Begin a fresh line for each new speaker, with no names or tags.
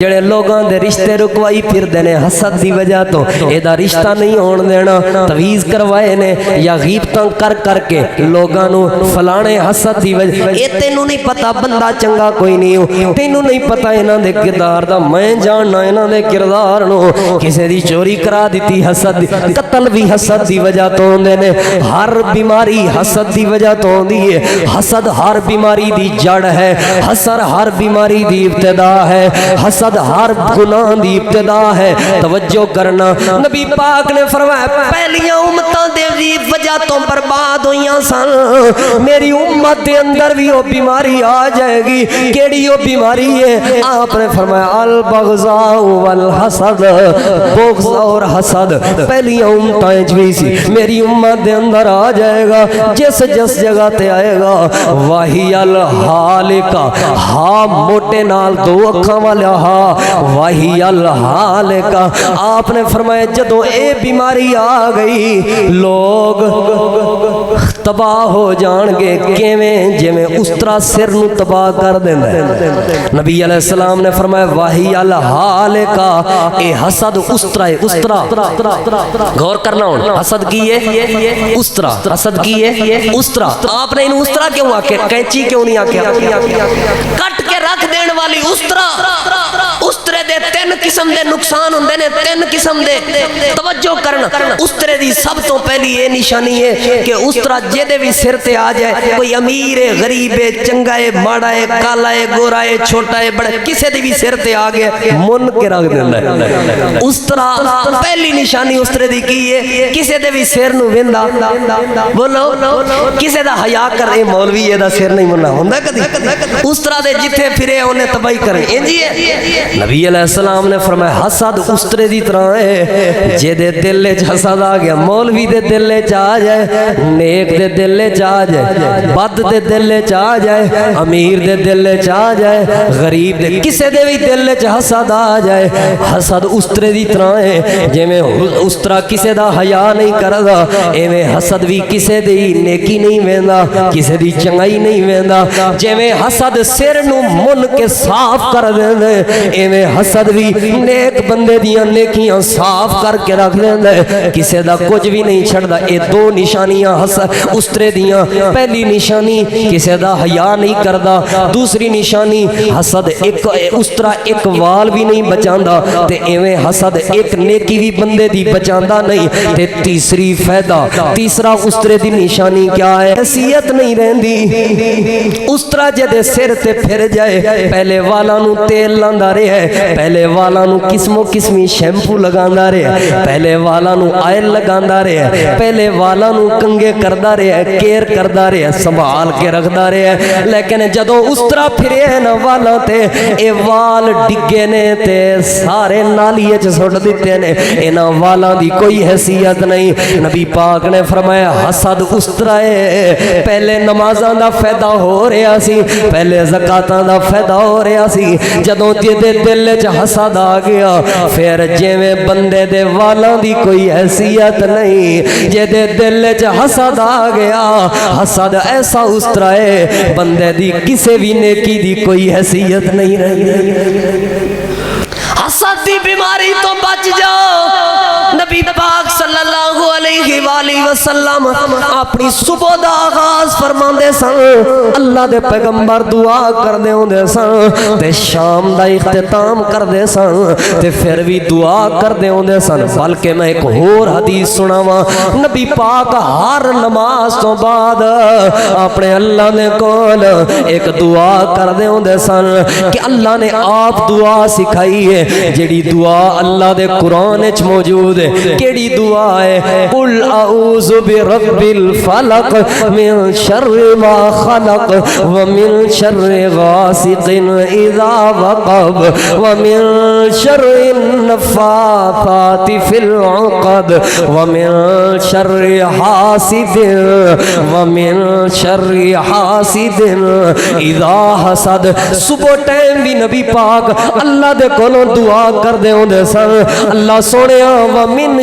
جڑے لوگاں دے رشتے رکوائی پھر دینے حسد دی وجہ تو ایدہ رشتہ نہیں ہون دینا تویز کروائے نے یا غیبتاں کر کر کے لوگاں نو فلانے حسد دی وجہ اے تینوں نہیں پتا بندہ چنگا کوئی نہیں ہو تینوں نہیں پتا انہاں دے کردار دا میں جاننا انہاں دے کردار نو کسے دی چوری کرا دیتی حسد دی قتل بھی حسد دی وجہ تو ہوندے نے ہر بیماری حسد دی وجہ تو ہوندی ہے حسد ہر بیماری دی جڑ ہے حسد ہر بیماری دی ابتدا ہے حسد ہر گناہ دی ابتدا ہے توجہ کرنا نبی پاک نے فرمایا پہلیاں امتاں دے وجہ تو برباد ہویاں سن میری امت دے اندر بھی وہ بیماری آ جائے گی کیڑی وہ بیماری ہے آپ نے فرمایا البغضاء والحسد بغض اور حسد پہلیاں امتاں بھی سی میری امت دے اندر آ جائے گا جس جس جگہ تے آئے گا وحی الحالکہ ہاں موٹے نال دو اکھاں والا ہاں وحی الحالکہ آپ نے فرمایا جدوں اے بیماری آ گئی لوگ تباہ ہو جان گے کیویں جویں استرا سر نو تباہ کر دیندا ہے نبی علیہ السلام نے فرمایا وحی الحالکہ اے حسد استرا ہے استرا غور کرنا ہوں حسد کی ہے استرا حسد کی ہے استرا آپ نے انہوں استرا کیوں آکے کینچی کیوں نہیں آکے کٹ کے رکھ دین والی استرا استرے دے تین قسم دے نقصان ہوندے نے تین قسم دے توجہ کرنا استرے دی سب تو پہلی یہ نشانی ہے کہ استرا جدے بھی سر تے آ جائے کوئی امیر ہے غریب ہے چنگا ہے ماڑا ہے کالا ہے گورا ہے چھوٹا ہے بڑا کسے دی بھی سر تے آ گیا من کے رکھ دیندا ہے استرا پہلی نشانی استرے دی کی ہے کسے دے بھی سر نو ویندا بولو کسے دا حیا کر اے مولوی اے دا سر نہیں مننا ہوندا کدی استرا دے جتھے پھرے اونے تباہی کرے انجی ہے نبی علیہ السلام نے فرمایا حسد استرے دی طرح ہے جے دے دل وچ حسد آ گیا مولوی دے دل وچ آ جائے نیک دے دل وچ آ جائے بد دے دل وچ آ جائے امیر دے دل وچ آ جائے غریب دے کسے دے بھی دل وچ حسد آ جائے حسد استرے دی طرح ہے جویں استرا کسے دا حیا نہیں کردا ایویں حسد بھی کسے دی نیکی نہیں ویندا کسے دی چنگائی نہیں ویندا جویں حسد سر نو من کے صاف کر دیندا ایویں حسد بھی نیک بندے دیاں نیکیاں صاف کر کے رکھ دیندا ہے کسے دا کچھ بھی نہیں چھڑدا اے دو نشانیاں حسد استرے دیاں پہلی نشانی کسے دا حیا نہیں کردا دوسری نشانی حسد ایک استرا ایک وال بھی نہیں بچاندا تے ایویں حسد ایک نیکی بھی بندے دی بچاندا نہیں تے تیسری فائدہ تیسرا استرے دی نشانی کیا ہے حیثیت نہیں رہندی استرا جدے سر تے پھر جائے پہلے والاں نو تیل لاندا رہے پہلے والاں نو قسموں قسمی شیمپو لگاندا رہے پہلے والاں نو آئل لگاندا رہے پہلے والاں نو کنگے کردا رہے کیئر کردا رہے سنبھال کے رکھدا رہے لیکن جدوں استرا پھرے نا والاں تے اے وال ڈگے نے تے سارے نالیے چ سٹ دتے نے انہاں والاں دی کوئی حیثیت نہیں نبی پاک نے فرمایا حسد استرا ہے پہلے نمازاں دا فائدہ ہو رہا سی پہلے زکاتاں دا فائدہ ہو رہا سی جدوں جدے دل وچ حسد آ گیا پھر جویں بندے دے والاں دی کوئی حیثیت نہیں جدے دل وچ حسد آ گیا حسد ایسا استرا ہے بندے دی کسے بھی نیکی دی کوئی حیثیت نہیں رہی حسد دی بیماری تو بچ جاؤ نبی پاک صلی اللہ علیہ وآلہ وسلم اپنی صبح دا آغاز فرماندے سن اللہ دے پیغمبر دعا کردے ہوندے سن تے شام دا اختتام کردے سن تے پھر بھی دعا کردے ہوندے سن بلکہ میں ایک اور حدیث سناواں نبی پاک ہر نماز تو بعد اپنے اللہ نے کول ایک دعا کردے ہوندے سن کہ اللہ نے آپ دعا سکھائی ہے جڑی دعا اللہ دے قرآن وچ موجود ہے کیڑی دعا ہے قل اعوذ برب الفلق من شر ما خلق ومن شر غاسق اذا وقب ومن شر النفاثات في العقد ومن شر حاسد اذا حسد صبح ٹائم بھی نبی پاک اللہ دے کولوں دعا کر دے ہوندے سن اللہ سونیا ومن